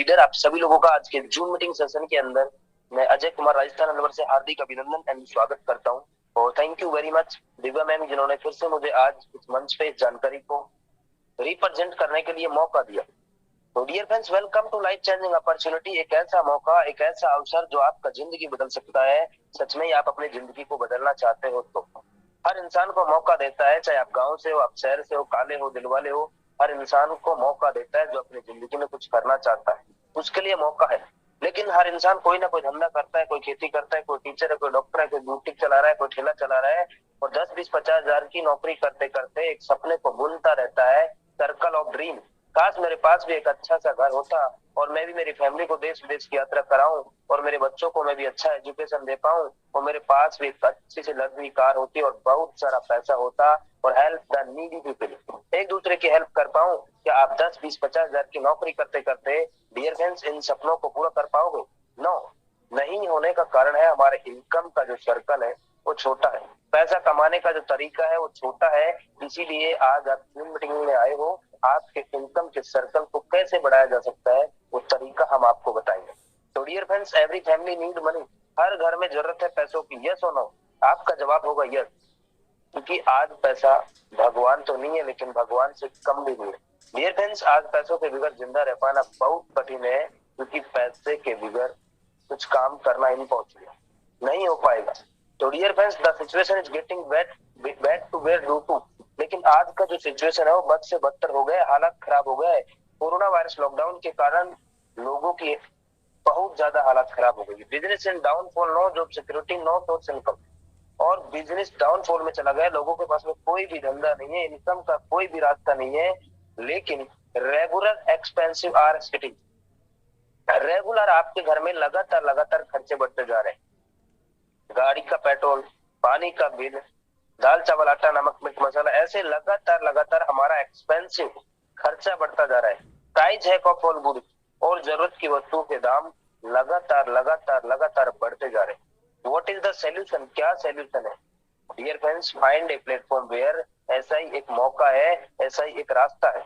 Leader, आप सभी लोगों का आज के जूम मीटिंग सेशन के अंदर मैं अजय कुमार राजस्थान अलवर से हार्दिक अभिनंदन एंड स्वागत करता हूं। और thank you very much Divya ma'am, जिन्होंने फिर से मुझे आज इस मंच पे इस जानकारी को रिप्रेजेंट करने के लिए मौका दिया। तो dear friends, welcome to life changing opportunity. एक ऐसा मौका, एक ऐसा अवसर जो आपका जिंदगी बदल सकता है। सच में ही आप अपनी जिंदगी को बदलना चाहते हो तो हर इंसान को मौका देता है, चाहे आप गांव से हो, आप शहर से हो, काले हो, दिल वाले हो। हर इंसान को मौका देता है जो अपनी जिंदगी में कुछ करना चाहता है, उसके लिए मौका है। लेकिन हर इंसान कोई ना कोई धंधा करता है, कोई खेती करता है, कोई टीचर है, कोई डॉक्टर है, कोई बुटीक चला रहा है, कोई ठेला चला रहा है, और 10, 20, 50 हजार की नौकरी करते करते एक सपने को बुनता रहता है, सर्कल ऑफ ड्रीम। काश मेरे पास भी एक अच्छा सा घर होता और मैं भी मेरी फैमिली को देश विदेश की यात्रा कराऊं और मेरे बच्चों को मैं भी अच्छा एजुकेशन दे पाऊं, और मेरे पास भी एक अच्छी सी लग्जरी कार होती और बहुत सारा पैसा होता, और हेल्प द नीडी पीपल, एक दूसरे की हेल्प कर पाऊं। क्या आप 10, 20, 50 हजार की नौकरी करते करते डियर फ्रेंड्स इन सपनों को पूरा कर पाओगे? नो, नहीं होने का कारण है हमारे इनकम का जो सर्कल है वो छोटा है, पैसा कमाने का जो तरीका है वो छोटा है। इसीलिए आज आप जूम मीटिंग में आए हो। आपके इनकम के सर्कल को कैसे बढ़ाया जा सकता है वो तरीका हम आपको बताएंगे। तो dear friends, every family need money. हर घर में जरूरत है पैसों की, यस और नो? आपका जवाब होगा यस, क्योंकि आज पैसा भगवान तो नहीं है, लेकिन भगवान से कम भी नहीं है। डियर फ्रेंड्स, आज पैसों के बगैर जिंदा रह पाना बहुत कठिन है, क्योंकि पैसे के बगैर कुछ काम करना इम्पॉसिबल नहीं हो पाएगा। तो dear friends, the situation is getting bad to where do to. लेकिन आज का जो सिचुएशन है वो बद से बदतर हो गया है, हालात खराब हो गया है। कोरोना वायरस लॉकडाउन के कारण लोगों की बहुत ज्यादा हालत खराब हो गई। Business in downfall, no job security, no source income. और बिजनेस डाउनफॉल में चला गया, लोगों के पास में कोई भी धंधा नहीं है, इनकम का कोई भी रास्ता नहीं है। लेकिन regular expensive are sitting, regular आपके घर में लगातार लगातार खर्चे बढ़ते जा रहे हैं। गाड़ी का पेट्रोल, पानी का बिल, दाल चावल आटा नमक मिर्च मसाला, ऐसे लगातार लगातार हमारा एक्सपेंसिव खर्चा बढ़ता जा रहा है। Price hack of all goods, और जरूरत की वस्तुओं के दाम लगातार लगातार लगातार बढ़ते जा रहे हैं। What is the solution? क्या सॉल्यूशन है? Dear friends, find a platform where, ऐसा ही एक मौका है, ऐसा ही एक रास्ता है,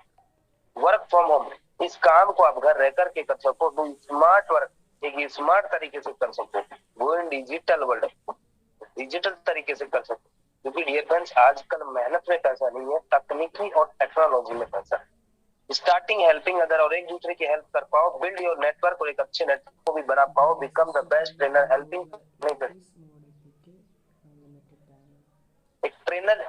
वर्क फ्रॉम होम। इस काम को आप घर रह करके कर सको, डू स्मार्ट वर्क, एक स्मार्ट तरीके से कर सको, वो इन डिजिटल वर्ल्ड, डिजिटल तरीके से कर सको। क्योंकि डियर फ्रेंड्स, आजकल मेहनत में पैसा नहीं है, तकनीकी और टेक्नोलॉजी में पैसा है। स्टार्टिंग हेल्पिंग अदर, और एक दूसरे की हेल्प कर पाओ, बिल्ड योर नेटवर्क, और एक अच्छे नेटवर्क को भी बना पाओ, become the best trainer helping. एक ट्रेनर,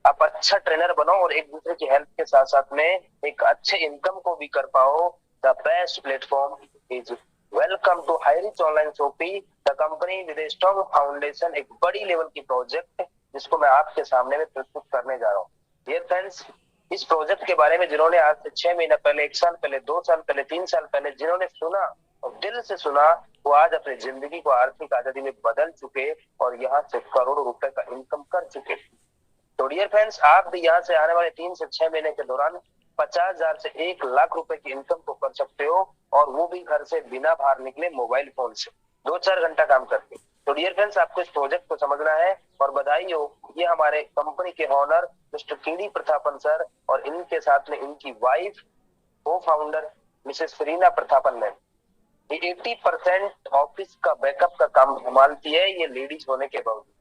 आप अच्छा ट्रेनर बनो और एक दूसरे की हेल्प के साथ साथ में एक अच्छे इनकम को भी कर पाओ। The best platform is welcome to Highrich online shopping, the company with a strong foundation. एक बड़ी लेवल की प्रोजेक्ट जिसको मैं आपके सामने में प्रस्तुत करने जा रहा हूँ। डियर फ्रेंड्स, इस प्रोजेक्ट के बारे में जिन्होंने आज से 6 महीना पहले, 1 साल पहले, 2 साल पहले, 3 साल पहले जिन्होंने सुना और दिल से सुना, वो आज अपनी जिंदगी को आर्थिक आजादी में बदल चुके और यहाँ से करोड़ों रुपए का इनकम कर चुके। तो डियर फ्रेंड्स, आप भी यहाँ से आने वाले 3 से 6 महीने के दौरान 50 हजार से 1 लाख रुपए की इनकम को कर सकते हो, और वो भी घर से बिना बाहर निकले, मोबाइल फोन से 2-4 घंटा काम करके। तो डियर फ्रेंड्स, आपको इस प्रोजेक्ट को समझना है, और बधाई हो, ये हमारे कंपनी के owner mister kiddie Prathapan sir और इनके साथ में इनकी वाइफ को founder Mrs Farina Prathapan ma'am. ये 80% ऑफिस का बैकअप का काम संभालती है, ये लेडीज होने के बावजूद।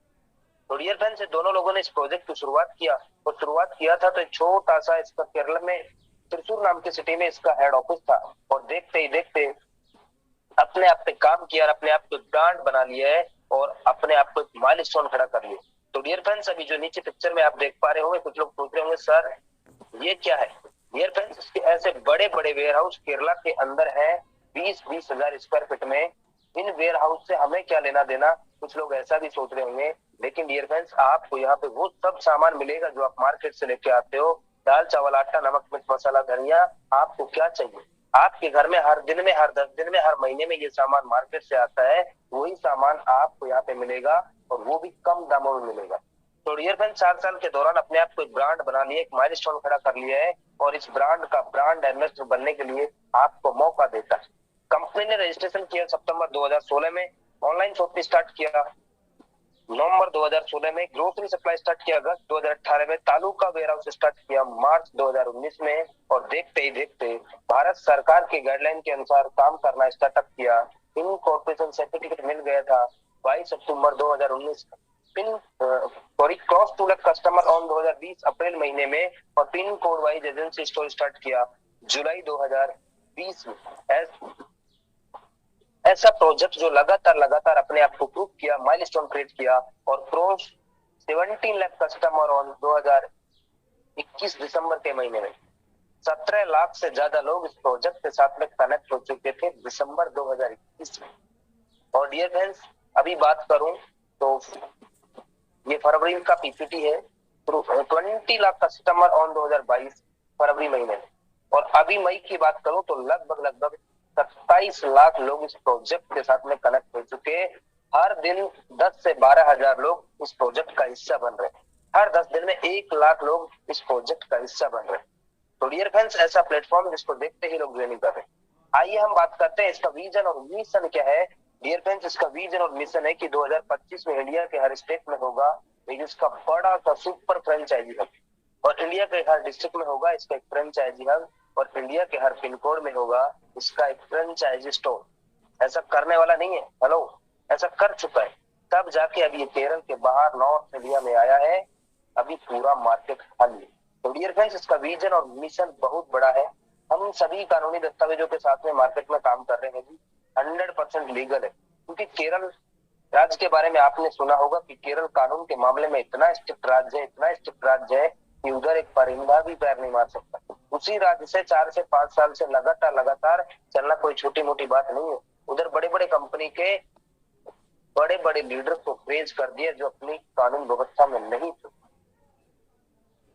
तो डियर फ्रेंड्स, दोनों लोगों ने इस प्रोजेक्ट की शुरुआत किया, और शुरुआत किया था तो एक छोटा सा, इसका केरल में त्रिशूर नाम की सिटी में इसका हेड ऑफिस था, और देखते ही देखते अपने आप पे काम किया और अपने आप को ब्रांड बना लिया है, और अपने आप को एक माइलस्टोन खड़ा कर लिया। तो डियर फ्रेंड्स, अभी जो नीचे पिक्चर में आप देख पा रहे होंगे, कुछ लोग सोच रहे होंगे सर ये क्या है। डियर फ्रेंड्स, ऐसे बड़े बड़े वेयर हाउस केरला के अंदर है, 20-20 हजार स्क्वायर फीट में। इन वेयर हाउस से हमें क्या लेना देना, कुछ लोग ऐसा भी सोच रहे होंगे। लेकिन डियर फ्रेंड्स, आपको यहाँ पे वो सब सामान मिलेगा जो आप मार्केट से लेके आते हो, दाल चावल आटा नमक मिर्च मसाला धनिया। आपको क्या चाहिए, आपके घर में हर दिन में, हर 10 दिन में, हर महीने में ये सामान मार्केट से आता है, वही सामान आपको यहाँ पे मिलेगा, और वो भी कम दामों में मिलेगा। तो डियर फ्रेंड्स, 4 साल के दौरान अपने आप को एक ब्रांड बना लिया, एक माइलस्टोन खड़ा कर लिया है, और इस ब्रांड का ब्रांड एम्बेसडर बनने के लिए आपको मौका देता है। कंपनी ने रजिस्ट्रेशन किया सितंबर 2016 में, ऑनलाइन शॉपिंग स्टार्ट किया नवंबर 2016 में ग्रोसरी सप्लाई स्टार्ट किया, अगस्त 2018 में तालुका वेयर हाउस स्टार्ट किया, मार्च 2019 में, और देखते ही देखते भारत सरकार के गाइडलाइन के अनुसार काम करना स्टार्टअप किया। पिन कॉर्पोरेशन सर्टिफिकेट मिल गया था 22 October 2019। Pin sorry cross two lakh customer on 2020 April महीने में, और pin code wise agency store start किया जुलाई 2020 में। ऐसा प्रोजेक्ट जो लगातार अपने आप को प्रूव किया, माइलस्टोन क्रिएट किया, और क्रॉस 17 लाख कस्टमर ऑन 2021 दिसंबर के महीने में। 17 लाख से ज्यादा लोग इस प्रोजेक्ट के साथ में कनेक्ट हो चुके थे दिसंबर 2021 में। और डियर फ्रेंड्स, अभी बात करूं तो ये फरवरी का पीपीटी है, 20 लाख कस्टमर ऑन 2022 फरवरी महीने में। और अभी मई की बात करूं तो लगभग 27 लाख लोग इस प्रोजेक्ट के साथ में कनेक्ट हो चुके। हर दिन 10 से 12 हजार लोग इस प्रोजेक्ट का हिस्सा बन रहे हैं। हर 10 दिन में 1 लाख लोग इस प्रोजेक्ट का हिस्सा बन रहे हैं। तो डियर फ्रेंड्स, ऐसा प्लेटफॉर्म जिसको देखते ही लोग ज्वाइन कर रहे हैं। आइए हम बात करते हैं इसका विजन और मिशन क्या है। डियर फ्रेंड्स, इसका विजन और मिशन है कि 2025 में इंडिया के हर स्टेट में होगा इसका बड़ा सा सुपर फ्रेंचाइजी हब, और इंडिया के हर डिस्ट्रिक्ट में होगा इसका एक फ्रेंचाइजी हब, और इंडिया के हर पिन कोड में होगा इसका एक फ्रेंचाइजी स्टोर। ऐसा करने वाला नहीं है, हेलो, ऐसा कर चुका है, तब जाके अभी ये केरल के बाहर नॉर्थ इंडिया में आया है। अभी पूरा मार्केट खाली है। तो डियर फ्रेंड्स, इसका विजन और मिशन बहुत बड़ा है। हम सभी कानूनी दस्तावेजों के साथ में मार्केट में काम कर रहे हैं जी। 100% लीगल है, क्योंकि केरल राज्य के बारे में आपने सुना होगा कि केरल कानून के मामले में इतना स्ट्रिक्ट राज्य है, इतना स्ट्रिक्ट राज्य है कि उधर एक परिंदा भी पैर नहीं मार सकता। उसी राज्य से 4 से 5 साल से लगातार चलना कोई छोटी मोटी बात नहीं है। उधर बड़े बड़े कंपनी के बड़े बड़े लीडर को प्रेज कर दिया जो अपनी कानून व्यवस्था में नहीं थे।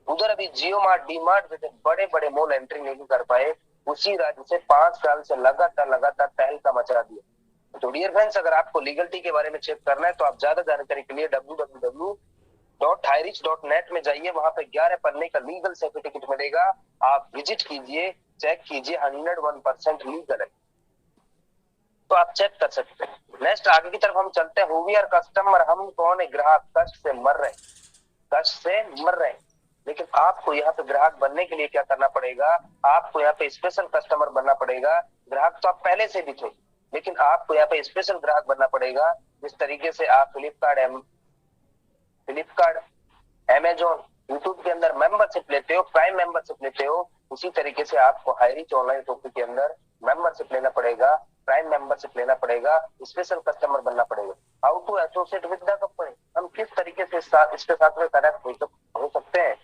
उधर अभी जियो मार्ट, डी मार्ट जैसे बड़े बड़े मॉल एंट्री नहीं कर पाए। उसी राज्य से 5 साल से लगातार तहलका मचा दिया। तो डियर फ्रेंड्स, अगर आपको लीगलिटी के बारे में चेक करना है तो आप ज्यादा जानकारी के लिए www.highreach.net में जाइए। वहां पे 11 पन्ने का लीगल सर्टिफिकेट मिलेगा। आप विजिट कीजिए, चेक कीजिए, 101% लीगल है, तो आप चेक कर सकते हैं। नेक्स्ट आगे की तरफ हम चलते हैं। हु वी आर कस्टमर, हम कौन है ग्राहक, कष्ट से मर रहे, कष्ट से मर रहे। लेकिन आपको यहाँ पे ग्राहक बनने के लिए क्या करना पड़ेगा, आपको यहाँ पे स्पेशल कस्टमर बनना पड़ेगा। ग्राहक तो आप पहले से भी थे, लेकिन आपको यहाँ पे स्पेशल ग्राहक बनना पड़ेगा। जिस तरीके से आप फ्लिपकार्ट, अमेजोन, यूट्यूब के अंदर मेंबरशिप लेते हो, प्राइम मेंबरशिप लेते हो, उसी तरीके से आपको हाईरीच ऑनलाइन शॉपिंग के अंदर मेंबरशिप लेना पड़ेगा, प्राइम मेंबरशिप लेना पड़ेगा, स्पेशल कस्टमर बनना पड़ेगा। How to associate with the company, हम किस तरीके से इसके साथ में कनेक्ट हो सकते हैं।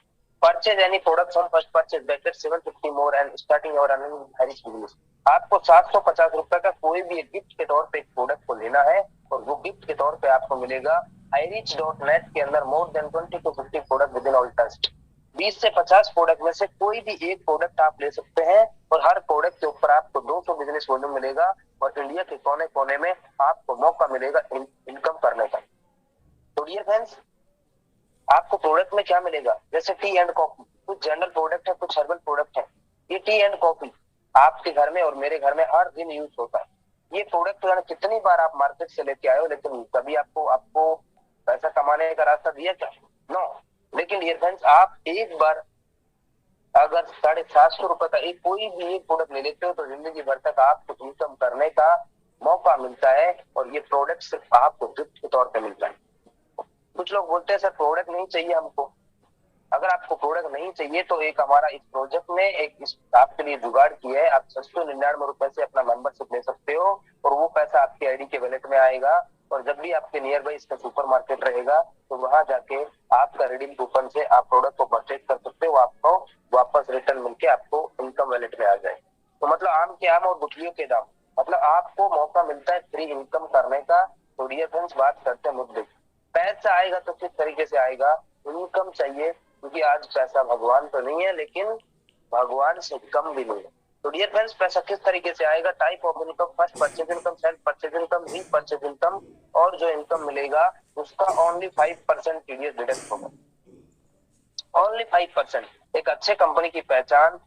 Purchase any products on first purchase baked 750 more and starting और रनिंग हाईरीच बिजनेस। आपको 750 रुपए का कोई भी एक गिफ्ट के तौर पे एक प्रोडक्ट को लेना है, और वो गिफ्ट के तौर पे आपको मिलेगा highreach.net के अंदर more than 20 to 50 product with in all trust. 20 से 50 प्रोडक्ट में से कोई भी एक प्रोडक्ट आप ले सकते हैं, और हर प्रोडक्ट के ऊपर आपको 200 बिजनेस वॉल्यूम मिलेगा, और इंडिया के कोने कोने में आपको मौका मिलेगा इनकम करने का। तो डियर फ्रेंड्स, आपको प्रोडक्ट में क्या मिलेगा, जैसे टी एंड कॉफी, कुछ जनरल प्रोडक्ट है, कुछ हर्बल प्रोडक्ट है। ये टी एंड कॉफी आपके घर में और मेरे घर में हर दिन यूज होता है। ये प्रोडक्ट तो कितनी बार आप मार्केट से लेके आए हो, लेकिन कभी आपको पैसा कमाने का रास्ता दिया क्या? नो। लेकिन डियर फ्रेंड्स, आप एक बार अगर 750 रुपए का एक कोई भी एक प्रोडक्ट ले लेते हो तो जिंदगी भर तक आपको इनकम करने का मौका मिलता है, और ये प्रोडक्ट सिर्फ आपको गिफ्ट के तौर पे मिलता है। कुछ लोग बोलते हैं सर प्रोडक्ट नहीं चाहिए हमको। अगर आपको प्रोडक्ट नहीं चाहिए तो एक हमारा इस प्रोजेक्ट में एक आपके लिए जुगाड़ किया है। आप 699 रुपए से अपना मेंबरशिप ले सकते हो, और वो पैसा आपके आईडी के वॉलेट में आएगा, और जब भी आपके नियर बाई इसका सुपर मार्केट रहेगा तो वहां जाके आपका रिडीम कूपन से आप प्रोडक्ट को परचेज कर सकते हो, आपको वापस रिटर्न मिलके आपको इनकम वॉलेट में आ जाए। तो मतलब आम के आम और गुठलियों के दाम, मतलब आपको मौका मिलता है फ्री इनकम करने का। तो डियर फ्रेंड्स, बात करते हैं मुद्दे। पैसा आएगा तो किस तरीके से आएगा, इनकम चाहिए, क्योंकि आज पैसा भगवान तो नहीं है, लेकिन भगवान से कम भी नहीं है। तो डियर फ्रेंड्स, पैसा किस तरीके से आएगा, type of income, first purchase income, self purchase income, री परचेज इनकम, और जो इनकम मिलेगा उसका ओनली 5% टीडीएस डिडक्ट होगा, ओनली 5%। एक अच्छे कंपनी की पहचान,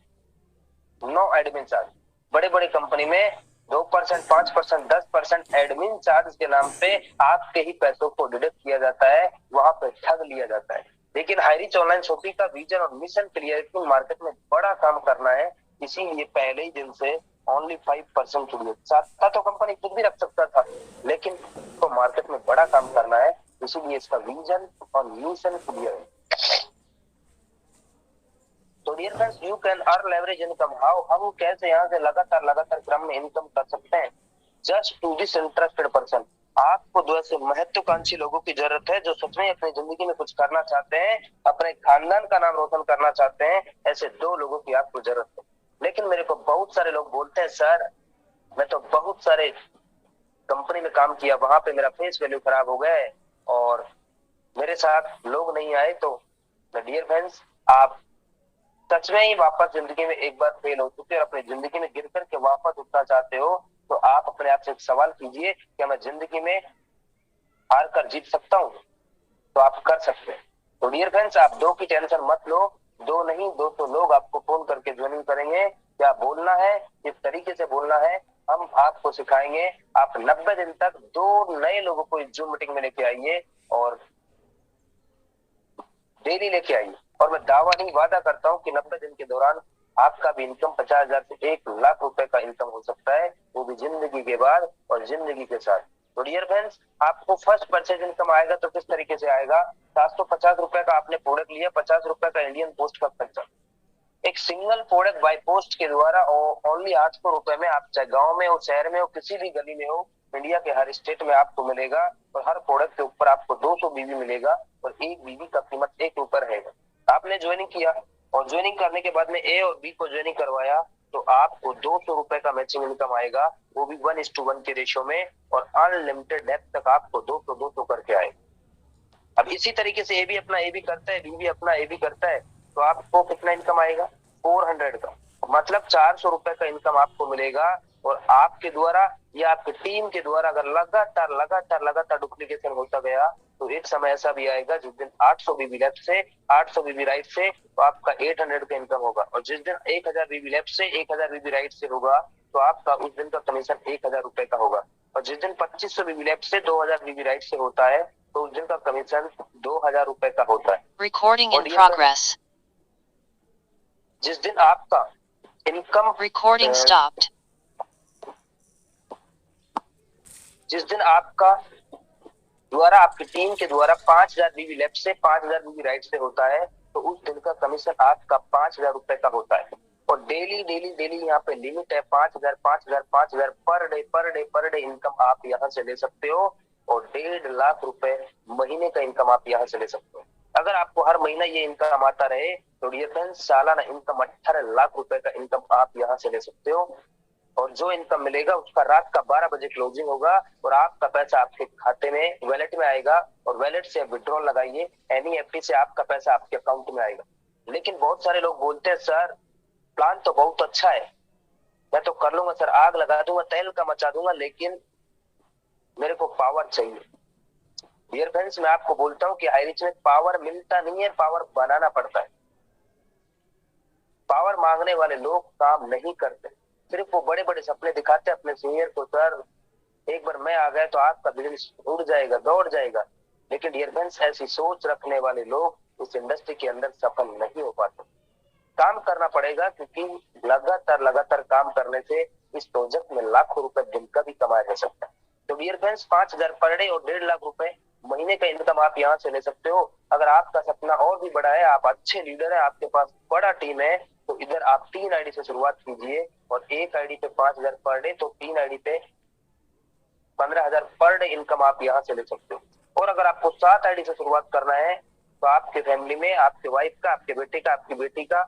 नो एडमिन चार्ज। बड़े बड़े कंपनी में 2%, 5%, 10% एडमिन चार्ज के नाम पे आपके ही पैसों को डिडक्ट किया जाता है, वहां पे ठग लिया जाता है। लेकिन हाईरिच ऑनलाइन शॉपिंग का विजन और मिशन क्लियर है कि मार्केट में बड़ा काम करना है, इसीलिए पहले ही दिन से ओनली 5% चुनिए। चाहता तो कंपनी खुद भी रख सकता था, लेकिन तो मार्केट में बड़ा काम करना है, इसीलिए इसका विजन और मिशन क्लियर है। तो dear friends, you can earn leverage income. How, हम कैसे यहाँ से लगातार लगातार क्रम में इनकम कर सकते हैं? Just to this interested person, आपको दो ऐसे महत्वाकांक्षी लोगों की जरूरत है जो सच में अपनी जिंदगी में कुछ करना चाहते हैं, अपने खानदान का नाम रोशन करना चाहते हैं। ऐसे दो लोगों की आपको जरूरत है। लेकिन मेरे को बहुत सारे लोग बोलते हैं, सर मैं तो बहुत सारे कंपनी में काम किया, वहां पे मेरा फेस वैल्यू खराब हो गया है और मेरे साथ लोग नहीं आए। तो डियर फ्रेंड्स, आप सच में ही वापस जिंदगी में एक बार फेल हो चुके और अपनी जिंदगी में गिर करके वापस उठना चाहते हो, तो आप अपने आप से एक सवाल कीजिए, क्या मैं जिंदगी में हार कर जीत सकता हूँ? तो आप कर सकते हैं। तो डियर फ्रेंड्स, आप दो की टेंशन मत लो। दो नहीं, 200 लोग आपको फोन करके ज्वाइनिंग करेंगे। क्या बोलना है, किस तरीके से बोलना है, हम आपको सिखाएंगे। आप 90 दिन तक 2 नए लोगों को इस जूम मीटिंग में लेके आइए और डेली लेके आइए। और मैं दावा नहीं, वादा करता हूँ कि 90 दिन के दौरान आपका भी इनकम 50,000 से 1 लाख रुपए का इनकम हो सकता है, वो भी जिंदगी के बाद और जिंदगी के साथ। तो डियर फ्रेंड्स, आपको फर्स्ट परचेज इनकम आएगा तो किस तरीके से आएगा? 750 रुपए का आपने प्रोडक्ट लिया, 50 रुपए का इंडियन पोस्ट का खर्चा। एक सिंगल प्रोडक्ट बाय पोस्ट के द्वारा ओनली 800 रुपए में, आप चाहे गांव में हो, शहर में हो, किसी भी गली में हो, इंडिया के हर स्टेट में आपको मिलेगा। और हर प्रोडक्ट के ऊपर आपको 200 बीबी मिलेगा और एक बीबी का कीमत 1 रुपए रहेगा। आपने ज्वाइनिंग किया और ज्वाइनिंग करने के बाद में ए और बी को ज्वाइनिंग करवाया, तो आपको 200 रुपए का मैचिंग इनकम आएगा, वो भी 1:1 के रेशियो में। और अनलिमिटेड डेप्थ तक आपको 200 200 करके आएगा। अब इसी तरीके से ए बी करता है, बी भी अपना ए बी करता है, तो आपको कितना इनकम आएगा? 400 का, मतलब 400 रुपए का इनकम आपको मिलेगा। और आपके द्वारा या आपकी टीम के द्वारा अगर लगातार लगातार लगातार डुप्लीकेशन होता गया, तो एक समय ऐसा भी आएगा जिस दिन 800 बीबी लेफ्ट से, 800 बीबी राइट से, तो आपका 800 का इनकम होगा। और जिस दिन 1000 बीबी लेफ्ट से, 1000 बीबी राइट से होगा, तो आपका उस दिन का कमीशन 1000 रुपए का होगा। और जिस दिन 2500 बीबी लेफ्ट से, 2000 बीबी राइट से होता है, तो उस दिन का कमीशन 2000 रुपए का होता है। Recording in progress. जिस दिन आपका इनकम Recording stopped. जिस दिन आपका द्वारा आपकी टीम के द्वारा 5000 बीबी लेफ्ट से, 5000 बीबी राइट से होता है, तो उस दिन का कमीशन आपका 5000 रुपए का होता है। और डेली डेली डेली यहाँ पे लिमिट है 5000 5000 5000 per day per day per day income आप यहाँ से ले सकते हो। और 1.5 लाख रुपए महीने का इनकम आप यहाँ से ले सकते हो। अगर आपको हर महीना ये इनकम आता रहे, तो डियर फ्रेंड्स, सालाना इनकम 18 लाख रुपए का इनकम आप यहाँ से ले सकते हो। और जो इनकम मिलेगा उसका रात का 12 बजे क्लोजिंग होगा और आपका पैसा आपके खाते में वैलेट में आएगा। और वैलेट से विड्रॉल लगाइए, एनईएफटी से आपका पैसा आपके अकाउंट में आएगा। लेकिन बहुत सारे लोग बोलते हैं, सर प्लान तो बहुत अच्छा है, मैं तो कर लूंगा सर, आग लगा दूंगा, तेल का मचा दूंगा, लेकिन मेरे को पावर चाहिए। डियर फ्रेंड्स, मैं आपको बोलता हूँ कि हाईरिच में पावर मिलता नहीं है, पावर बनाना पड़ता है। पावर मांगने वाले लोग काम नहीं करते, सिर्फ वो बड़े बड़े सपने दिखाते हैं अपने सीनियर को, सर एक बार मैं आ गया तो आपका बिजनेस उड़ जाएगा, दौड़ जाएगा। लेकिन डियर फ्रेंड्स, ऐसी सोच रखने वाले लोग इस इंडस्ट्री के अंदर सफल नहीं हो पाते। काम करना पड़ेगा, क्योंकि लगातार लगातार काम करने से इस प्रोजेक्ट में लाखों रुपए दिन का भी कमाया जा सकता है। तो डियर फ्रेंड्स, 5000 पर डे और 1.5 लाख रुपए महीने का इनकम आप यहाँ से ले सकते हो। अगर आपका सपना और भी बड़ा है, आप अच्छे लीडर है, आपके पास बड़ा टीम है, तो इधर आप 3 आईडी से शुरुआत कीजिए। और एक आईडी पे 5000 पर डे, तो 3 आईडी पे 15,000 पर डे इनकम आप यहाँ से ले सकते हो। और अगर आपको 7 आईडी से शुरुआत करना है, तो आपके फैमिली में आपके वाइफ का, आपके बेटे का, आपकी बेटी का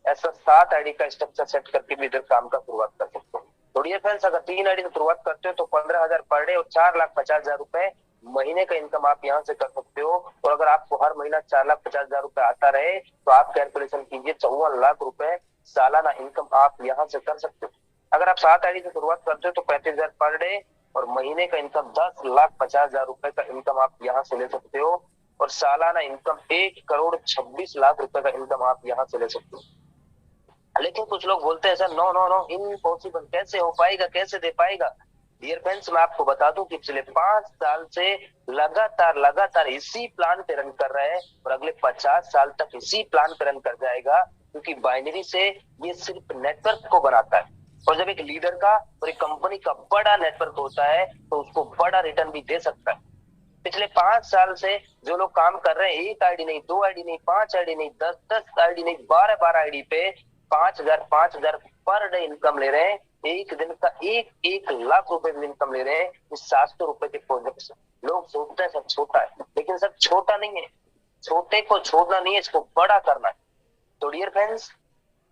ऐसा 7 आईडी का स्ट्रक्चर सेट करके भी इधर काम का शुरुआत कर सकते हो। तो डियर फ्रेंड्स, अगर 3 आईडी से शुरुआत करते हो तो 15,000 पर डे और 4,50,000 रुपए महीने का इनकम आप यहाँ से कर सकते हो। और अगर आपको हर महीना 4,50,000 रुपए आता रहे, तो आप कैलकुलेशन कीजिए, 54 लाख रुपए सालाना इनकम आप यहाँ से कर सकते हो। अगर आप 7 आईडी से शुरुआत करते हो तो 35,000 पर डे और महीने का इनकम 10,50,000 रुपए का इनकम आप यहाँ से ले सकते हो। और सालाना इनकम 1,26,00,000 रुपए का इनकम आप यहाँ से ले सकते हो। लेकिन कुछ लोग बोलते हैं sir no no no impossible, कैसे हो पाएगा, कैसे दे पाएगा। डियर फ्रेंड्स, मैं आपको बता दूं कि पिछले 5 साल से लगातार लगातार इसी प्लान पे रन कर रहा है और अगले 50 साल तक इसी प्लान पे रन कर जाएगा, क्योंकि बाइनरी से ये सिर्फ नेटवर्क को बनाता है। और जब एक लीडर का और एक कंपनी का बड़ा नेटवर्क होता है तो उसको बड़ा रिटर्न भी दे सकता है। पिछले 5 साल से जो लोग काम कर रहे हैं, एक आईडी नहीं, दो आईडी नहीं, पांच आईडी नहीं, 10 10 आईडी नहीं, 12 12 आईडी पे 5,000 पर डे इनकम ले रहे हैं। एक दिन का 1 1 लाख रुपए इनकम ले रहे हैं इस 700 रुपए के प्रोजेक्ट से। लोग सोचते हैं सब छोटा है, लेकिन सब छोटा नहीं है। छोटे को छोड़ना नहीं है, इसको बड़ा करना है। तो डियर फ्रेंड्स,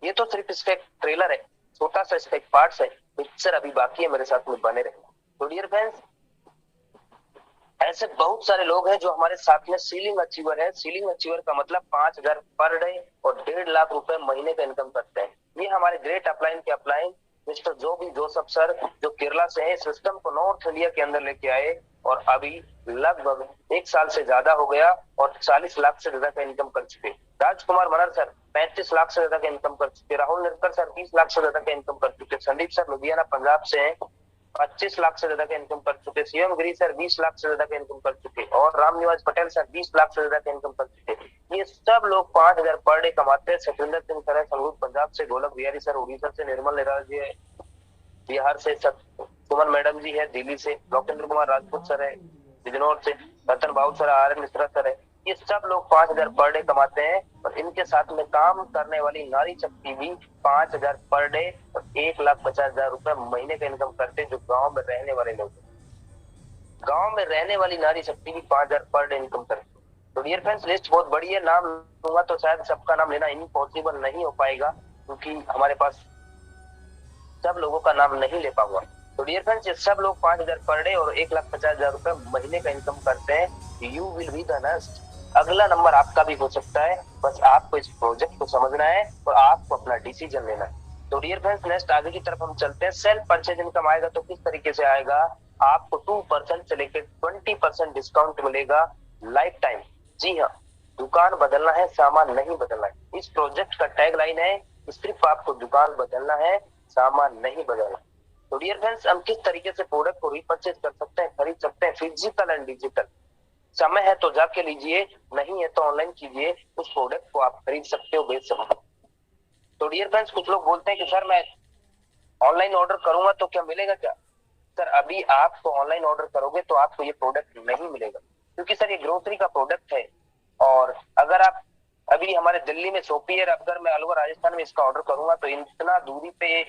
ये तो सिर्फ इसका एक ट्रेलर है, छोटा सा इसका एक पार्ट है। पिक्चर अभी बाकी है, मेरे साथ में बने रहे। तो डियर फ्रेंड्स, ऐसे बहुत सारे लोग हैं जो हमारे साथ में सीलिंग अचीवर है। सीलिंग अचीवर का मतलब 5,000 पर डे और 1.5 लाख रुपए महीने का इनकम करते हैं। ये हमारे ग्रेट अपलाइन के अपलाइन मिस्टर जोसफ सर, जो केरला से है, सिस्टम को नॉर्थ इंडिया के अंदर लेके आए और अभी लगभग 1 साल से ज्यादा हो गया और 40 लाख से ज्यादा का इनकम कर चुके। राजकुमार मनर सर 35 लाख से ज्यादा का इनकम कर चुके। राहुल निरकर सर 20 लाख से ज्यादा का इनकम कर चुके। संदीप सर लुधियाना पंजाब से हैं, 25 लाख से ज्यादा का इनकम कर चुके। सीएम गिरी सर 20 लाख से ज्यादा का इनकम कर चुके और रामनिवास पटेल सर 20 लाख से ज्यादा का इनकम कर चुके। ये सब लोग 5,000 पर डे कमाते हैं। सचिंदर सिंह सर है संगरूर पंजाब से, गोलक बिहारी सर उड़ीसा से, निर्मल निराल जी है बिहार से, सुमन मैडम जी है दिल्ली से, लोकेंद्र कुमार राजपूत सर है बिजनौर से, Ratan Babu sir, R N Mishra sir है। ये सब लोग 5,000 पर डे कमाते हैं और इनके साथ में काम करने वाली नारी शक्ति भी 5,000 पर डे और 1,50,000 रुपए महीने का इनकम करते हैं, जो गांव में रहने वाले लोग। गांव में रहने वाली नारी शक्ति भी 5,000 पर डे इनकम करती है। तो डियर फ्रेंड्स, लिस्ट बहुत बड़ी है, नाम लूंगा तो शायद सबका नाम लेना इम्पॉसिबल नहीं हो पाएगा, क्योंकि हमारे पास सब लोगों का नाम नहीं ले पाऊंगा। तो डियर फ्रेंड्स, ये सब लोग 5,000 पर डे और 1,50,000 रुपए महीने का इनकम करते हैं। You will be the next. अगला नंबर आपका भी हो सकता है, बस आपको इस प्रोजेक्ट को समझना है और आपको अपना डिसीजन लेना है। तो डियर फ्रेंड्स, नेक्स्ट आगे की तरफ हम चलते हैं। सेल्फ परचेज इनकम आएगा तो किस तरीके से आएगा? आपको 2% से लेकर 20% डिस्काउंट मिलेगा लाइफ टाइम। जी हाँ, दुकान बदलना है, सामान नहीं बदलना है। इस प्रोजेक्ट का टैग लाइन है, सिर्फ आपको दुकान बदलना है, सामान नहीं बदलना। तो डियर फ्रेंड्स, हम किस तरीके से प्रोडक्ट को रिपर्चेज कर सकते हैं, खरीद सकते हैं, फिजिकल एंड डिजिटल। समय है तो जाके लीजिए, नहीं है तो ऑनलाइन कीजिए, उस प्रोडक्ट को आप खरीद सकते हो, बेच सकते हो। तो डियर फ्रेंड्स, कुछ लोग बोलते हैं कि सर मैं ऑनलाइन ऑर्डर करूंगा तो क्या मिलेगा क्या? सर अभी आप तो ऑनलाइन ऑर्डर करोगे तो आपको ये प्रोडक्ट नहीं मिलेगा, क्योंकि सर ये ग्रोसरी का प्रोडक्ट है। और अगर आप अभी हमारे दिल्ली में सोपियर, अगर मैं अलवर राजस्थान में इसका ऑर्डर करूंगा तो इतना दूरी पे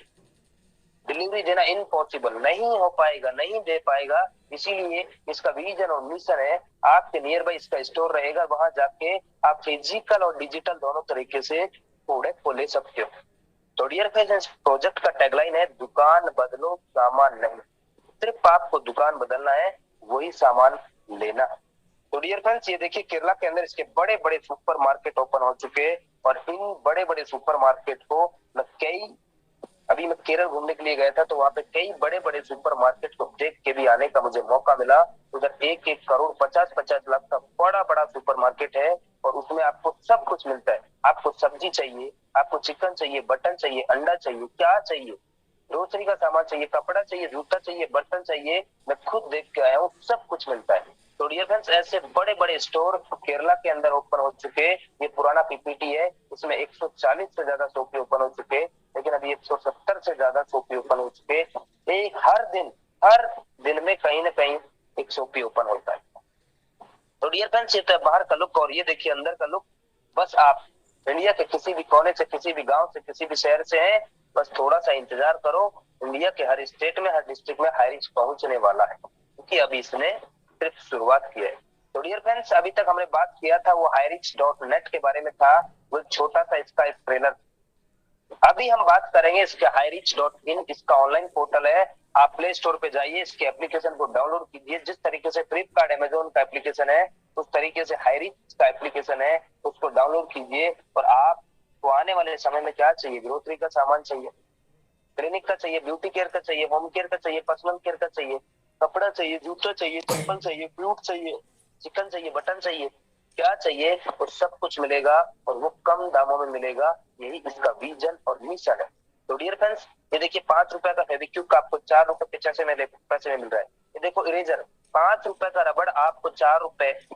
डिलीवरी देना इम्पॉसिबल, नहीं हो पाएगा, नहीं दे पाएगा। इसीलिए इसका विजन और मिशन है, आपके नियर बाई इसका स्टोर रहेगा, वहां जाके आप फिजिकल और डिजिटल दोनों तरीके से प्रोडक्ट को ले सकते हो। तो डियर फ्रेंड्स, प्रोजेक्ट का टैगलाइन है, दुकान बदलो सामान नहीं। सिर्फ आपको दुकान बदलना है, वही सामान लेना है। तो डियर फ्रेंड्स, ये देखिए केरला के अंदर इसके बड़े बड़े सुपर मार्केट ओपन हो चुके हैं और इन बड़े बड़े सुपर मार्केट को अभी मैं केरल घूमने के लिए गया था, तो वहां पे कई बड़े बड़े सुपर मार्केट को देख के भी आने का मुझे मौका मिला। उधर 1 1 करोड़ 50 50 लाख का बड़ा बड़ा सुपर मार्केट है और उसमें आपको सब कुछ मिलता है। आपको सब्जी चाहिए, आपको चिकन चाहिए, बटन चाहिए, अंडा चाहिए, क्या चाहिए, ग्रोसरी का सामान चाहिए, कपड़ा चाहिए, जूता चाहिए, बर्तन चाहिए, मैं खुद देख के आया हूँ, सब कुछ मिलता है। तो डियर फ्रेंड्स, ऐसे बड़े बड़े स्टोर केरला के अंदर ओपन हो चुके। ये पुराना पीपीटी है, इसमें 140 से ज्यादा शॉप ओपन हो चुके, लेकिन अभी 170 से ज्यादा शॉप ओपन हो चुके। एक हर दिन में कहीं ना कहीं एक शॉप ओपन होता है। तो डियर फ्रेंड्स, ये तो बाहर का लुक और ये देखिए अंदर का लुक। बस आप इंडिया के किसी भी कोने से, किसी भी गांव से, किसी भी शहर से हैं, बस थोड़ा सा इंतजार करो, इंडिया के हर स्टेट में, हर डिस्ट्रिक्ट में हाईरिच पहुंचने वाला है, क्योंकि अभी इसने सिर्फ शुरुआत की है। तो डियर फ्रेंड्स, अभी तक हमने बात किया था वो highreach.net के बारे में था, वो छोटा सा इसका एक ट्रेलर। अभी हम बात करेंगे इसके highreach.in, इसका ऑनलाइन पोर्टल है। आप प्ले स्टोर पे जाइए, इसके एप्लीकेशन को डाउनलोड कीजिए। जिस तरीके से फ्लिपकार्ट, अमेजोन का एप्लीकेशन है, उस तरीके से हाईरिच का एप्लीकेशन है, उसको डाउनलोड कीजिए। और आपको आने वाले समय में क्या चाहिए? ग्रोसरी का सामान चाहिए, क्लिनिक का चाहिए, ब्यूटी केयर का चाहिए, होम केयर का चाहिए, पर्सनल केयर का चाहिए, कपड़ा चाहिए, जूता चाहिए, चप्पल चाहिए, फ्रूट चाहिए, चिकन चाहिए, बटन चाहिए, क्या चाहिए वो सब कुछ मिलेगा और वो कम दामों में मिलेगा। यही इसका विजन और मिशन है। तो डियर फ्रेंड्स, ये देखिए 5 रुपए का फेविक्विक आपको 4 रुपए 85 पैसे में मिल रहा है। ये देखो इरेजर 5 रुपए का रबड़ आपको 4 रुपए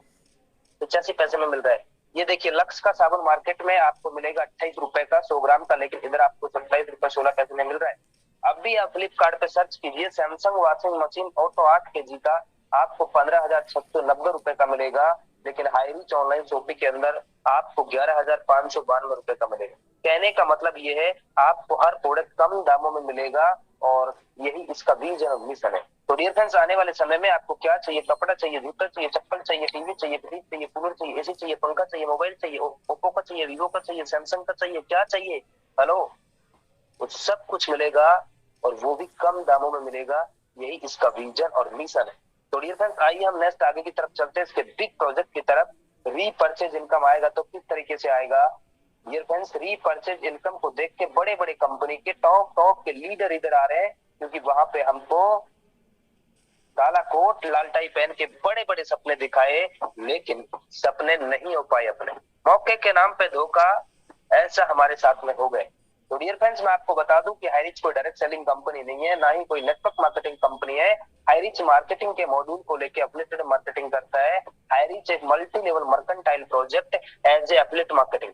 85 पैसे में मिल रहा है। ये देखिए लक्स का साबुन मार्केट में आपको मिलेगा 28 रुपए का 100 ग्राम का, लेकिन इधर आपको 27 रुपए 16 पैसे में मिल रहा है। अब भी आप फ्लिपकार्ट पे सर्च कीजिए, Samsung washing machine auto 8 kg का आपको 15,690 रुपए का मिलेगा, लेकिन हाईरीच ऑनलाइन शॉपिंग के अंदर आपको 11,592 रुपए का मिलेगा। कहने का मतलब ये है आपको हर प्रोडक्ट कम दामों में मिलेगा और यही इसका विजन और मिशन है। तो डियर फ्रेंड्स, आने वाले समय में आपको क्या चाहिए, कपड़ा चाहिए, जूता चाहिए, चप्पल चाहिए, टीवी चाहिए, फ्रिज चाहिए, कूलर चाहिए, एसी चाहिए, पंखा चाहिए, मोबाइल चाहिए, ओप्पो का चाहिए, वीवो का चाहिए, सैमसंग का चाहिए, क्या चाहिए, हेलो, वो सब कुछ मिलेगा और वो भी कम दामों में मिलेगा। यही इसका विजन और मिशन है। तो डियर फ्रेंड्स, आइए हम नेक्स्ट आगे की तरफ चलते हैं, इसके बिग प्रोजेक्ट की तरफ। रीपर्चेज इनकम आएगा तो किस तरीके से आएगा। डियर फ्रेंड्स, रीपर्चेज इनकम को देख के बड़े बड़े कंपनी के टॉप के लीडर इधर आ रहे हैं, क्योंकि वहां पे हमको काला कोट लाल टाई पहन के बड़े बड़े सपने दिखाए, लेकिन सपने नहीं हो पाए अपने। मौके के नाम पे धोखा, ऐसा हमारे साथ में हो गए। तो डियर फ्रेंड्स, मैं आपको बता दूं कि हाईरिच कोई डायरेक्ट सेलिंग कंपनी नहीं है, ना ही कोई नेटवर्क मार्केटिंग कंपनी है। हाईरिच मार्केटिंग के मॉड्यूल को लेकर एफिलिएटेड मार्केटिंग करता है। हाईरिच एक multi level mercantile project as a affiliate marketing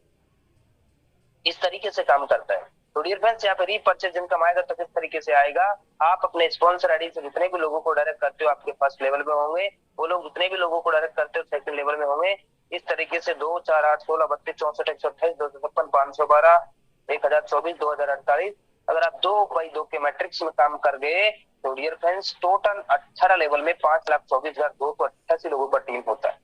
इस तरीके से काम करता है। तो डियर फ्रेंड्स, यहाँ पे रीपर्चेज इनकम आएगा तो किस तरीके से आएगा। आप अपने स्पॉन्सर आईडी से जितने भी लोगों को डायरेक्ट करते हो आपके फर्स्ट लेवल में होंगे, वो लोग जितने भी लोगों को डायरेक्ट करते हो सेकंड लेवल में होंगे। इस तरीके से 2 4 8 16 32 64 128 256 512 1024 2048, अगर आप 2x2 के मैट्रिक्स में काम कर गए तो डियर फ्रेंड्स टोटल 18 लेवल में 5,24,288 लोगों का टीम होता है।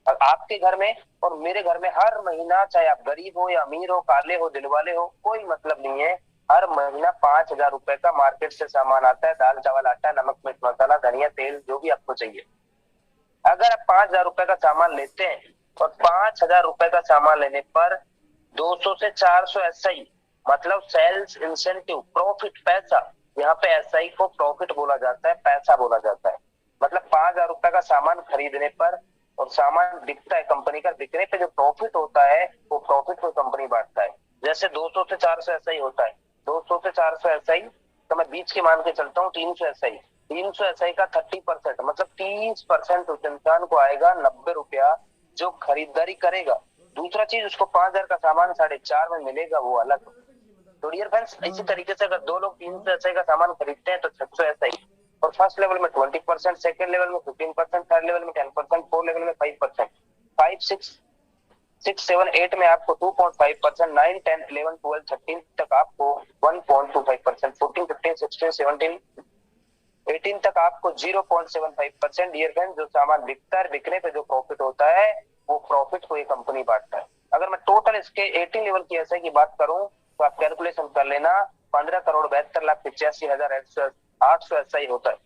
और आपके घर में और मेरे घर में हर महीना, चाहे आप गरीब हो या अमीर हो, काले हो दिलवाले हो, कोई मतलब नहीं है, हर महीना 5,000 रुपए का मार्केट से सामान आता है। दाल चावल आटा नमक मिर्च मसाला धनिया तेल जो भी आपको चाहिए। अगर आप 5,000 रुपए का सामान लेते हैं और 5,000 रुपए का सामान लेने पर 200 से 400 एसआई, मतलब सेल्स इंसेंटिव प्रॉफिट पैसा, यहाँ पे एसआई को प्रॉफिट बोला जाता है, पैसा बोला जाता है। मतलब 5,000 रुपए का सामान खरीदने पर और सामान बिकता है कंपनी का, बिकने पे जो प्रॉफिट होता है वो प्रॉफिट को कंपनी बांटता है। जैसे 200 से 400 एसआई होता है, 200 से 400 एसआई तो मैं बीच के मान के चलता हूँ 300 एसआई, 300 एसआई का 30% मतलब 30% उस इंसान को आएगा 90 रुपया जो खरीदारी करेगा। दूसरा चीज, उसको 5,000 का सामान 4.5 में मिलेगा, वो अलग। तो डियर फ्रेंड्स, इसी तरीके से अगर दो लोग 300 एसआई का सामान खरीदते हैं तो 600 एसआई, और फर्स्ट लेवल में 20%, सेकंड लेवल में 15%, थर्ड लेवल में 10%, फोर्थ लेवल में 5%, 5 6 6 7 8 में आपको 2.5%, 9 10 11 12 13 तक आपको 1.25%, 14 15 16 17 18 तक आपको 0.75%। डियर फ्रेंड्स, जो सामान बिकता है, बिकने पे जो प्रॉफिट होता है वो प्रॉफिट को ये कंपनी बांटता है। अगर मैं टोटल इसके 18 लेवल की एसआई की बात करूं तो आप कैलकुलेशन कर लेना, 15,72,85,800 एसआई होता है।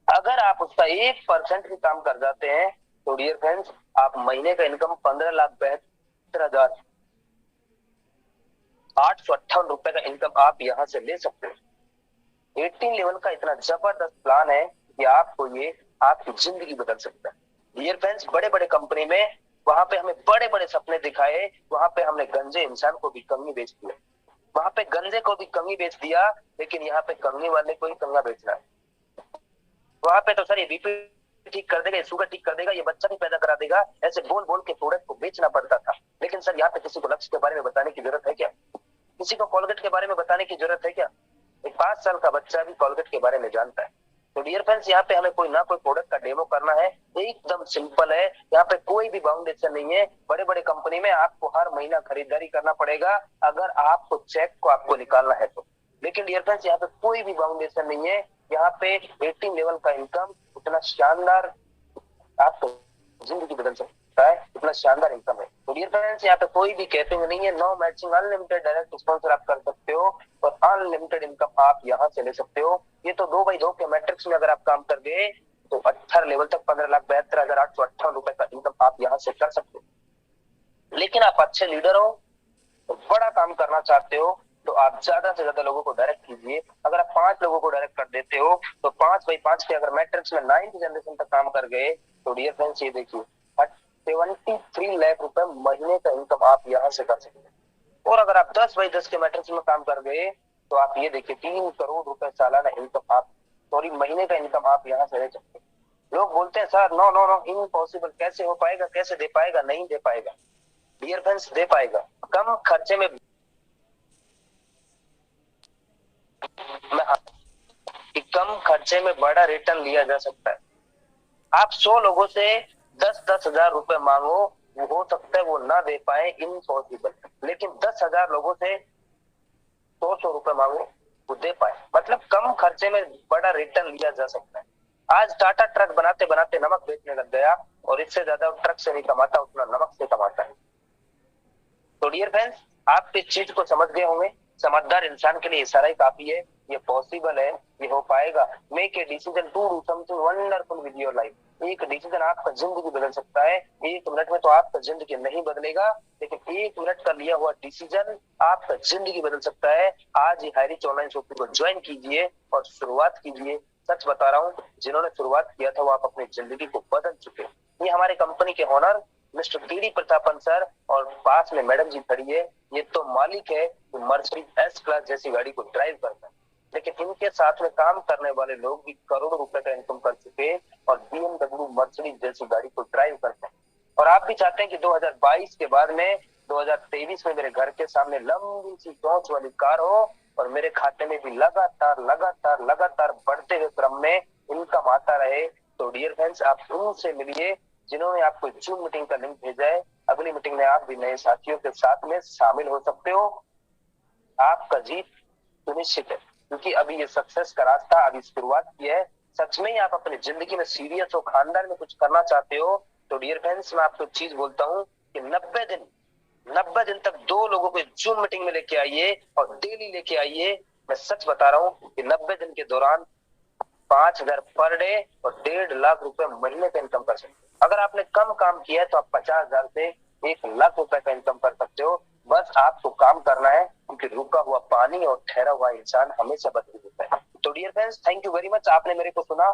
अगर आप उसका 1% भी काम कर जाते हैं तो डियर फ्रेंड्स, आप महीने का इनकम 15,72,858 का इनकम आप यहां से ले सकते हो। 18 लेवल का इतना जबरदस्त प्लान है कि आपको ये आपकी जिंदगी बदल सकता है। डियर फ्रेंड्स, बड़े बड़े कंपनी में वहां पे हमें बड़े बड़े सपने दिखाए, वहां पे हमने गंजे इंसान को भी कंगी बेच दिया, वहां पे गंजे को भी कंगी बेच दिया, लेकिन यहाँ पे कंगी वाले को ही कंगा बेचना है। वहां पे तो सर ये बीपी ठीक कर देगा, ये शुगर ठीक कर देगा, ये बच्चा भी पैदा करा देगा, ऐसे बोल बोल के प्रोडक्ट को बेचना पड़ता था। लेकिन सर यहाँ पे किसी को लक्ष्य के बारे में बताने की जरूरत है क्या? किसी को कोलगेट के बारे में बताने की जरूरत है क्या? एक 5 साल का बच्चा भी कोलगेट के बारे में जानता है। तो डियर फ्रेंड्स, यहाँ पे हमें कोई ना कोई प्रोडक्ट का डेमो करना है, एकदम सिंपल है, यहाँ पे कोई भी बाउंडेशन नहीं है। बड़े बड़े कंपनी में आपको हर महीना खरीदारी करना पड़ेगा अगर आपको चेक को आपको निकालना है तो। लेकिन डियर फ्रेंड्स, यहाँ पे कोई भी बाउंडेशन नहीं है। यहाँ पे 18 लेवल का इनकम उतना शानदार आपको जिंदगी बदल सकता है, इतना शानदार इनकम है। तो डियर फ्रेंड्स, यहाँ पे कोई भी कैपिंग नहीं है, no matching, unlimited direct sponsor आप कर सकते हो और अनलिमिटेड इनकम आप यहाँ से ले सकते हो। ये तो 2x2 के मैट्रिक्स में अगर आप काम कर गए तो 18 लेवल तक 15,72,858 का इनकम आप यहाँ से कर सकते हो। लेकिन आप अच्छे लीडर हो तो बड़ा काम करना चाहते हो तो आप ज्यादा से ज्यादा लोगों को डायरेक्ट कीजिए। अगर आप 5 लोगों को डायरेक्ट कर देते हो तो 5x5 के अगर मैट्रिक्स में 9th जनरेशन तक काम कर गए तो डियर फ्रेंड्स ये देखिए 73 लाख रुपए महीने का इनकम आप यहाँ से कर सकते हैं। और अगर आप 10x10 के मैट्रिक्स में काम कर गए तो आप ये देखिए 3 करोड़ रुपए सालाना इनकम आप महीने का इनकम आप यहाँ से ले सकते हैं। लोग बोलते हैं sir no no no impossible, कैसे हो पाएगा, कैसे दे पाएगा? नहीं दे पाएगा डियर फ्रेंड्स, दे पाएगा। कम खर्चे में कम खर्चे में बड़ा रिटर्न लिया जा सकता है। आप 100 लोगों से 10-10 हजार रुपए मांगो, वो हो सकता है वो ना दे पाए, इम्पॉसिबल, लेकिन 10,000 लोगों से 100 रुपए मांगो वो दे पाए, मतलब कम खर्चे में बड़ा रिटर्न लिया जा सकता है। आज टाटा ट्रक बनाते बनाते नमक बेचने लग गया और इससे ज्यादा ट्रक से नहीं कमाता उतना नमक से कमाता है। तो डियर फ्रेंड्स, आप इस चीज को समझ गए होंगे। समझदार इंसान के लिए इशारा ही काफी है, ये पॉसिबल है, ये हो पाएगा। Make a decision to do something wonderful with your life. एक डिसीजन आपका जिंदगी बदल सकता है। 1 मिनट में तो आपका जिंदगी नहीं बदलेगा, लेकिन 1 मिनट का लिया हुआ डिसीजन आपका जिंदगी बदल सकता है। आज ही हाईरिच ऑनलाइन शॉपिंग को ज्वाइन कीजिए और शुरुआत कीजिए। सच बता रहा हूँ, जिन्होंने शुरुआत किया था वो आप अपनी जिंदगी को बदल चुके। ये हमारे कंपनी के owner mister D Prathapan sir और पास में मैडम जी खड़ी है। ये तो मालिक है जो मर्सिडीज एस क्लास जैसी गाड़ी को ड्राइव करता है, लेकिन इनके साथ में काम करने वाले लोग भी करोड़ों रुपए का इनकम कर चुके और BMW मर्सिडीज जैसी गाड़ी को ड्राइव करते हैं। और आप भी चाहते हैं कि 2022 के बाद में 2023 में मेरे घर के सामने लंबी सी चौंच वाली कार हो और मेरे खाते में भी लगातार लगातार लगातार बढ़ते हुए क्रम में इनकम आता रहे। तो डियर फ्रेंड्स, आप उनसे मिलिए जिन्होंने आपको जूम मीटिंग का लिंक भेजा है। अगली मीटिंग में आप भी नए साथियों के साथ में शामिल हो सकते हो। आपका जीत सुनिश्चित है, क्योंकि अभी ये सक्सेस का रास्ता अभी शुरुआत की है। सच में ही आप अपनी जिंदगी में सीरियस हो, खानदान में कुछ करना चाहते हो, तो डियर फ्रेंड्स मैं आपको चीज बोलता हूँ कि 90 दिन तक 2 लोगों को जूम मीटिंग में लेके आइए और डेली लेके आइए। मैं सच बता रहा हूँ कि 90 दिन के दौरान 5,000 पर डे और 1.5 लाख रुपए महीने का इनकम कर सकते हो। अगर आपने कम काम किया है तो आप 50,000 से 1 लाख रुपए का इनकम कर सकते हो। बस आपको काम करना है, क्योंकि रुका हुआ पानी और ठहरा हुआ इंसान हमेशा बदल देता है। तो dear friends, thank you very much, आपने मेरे को सुना।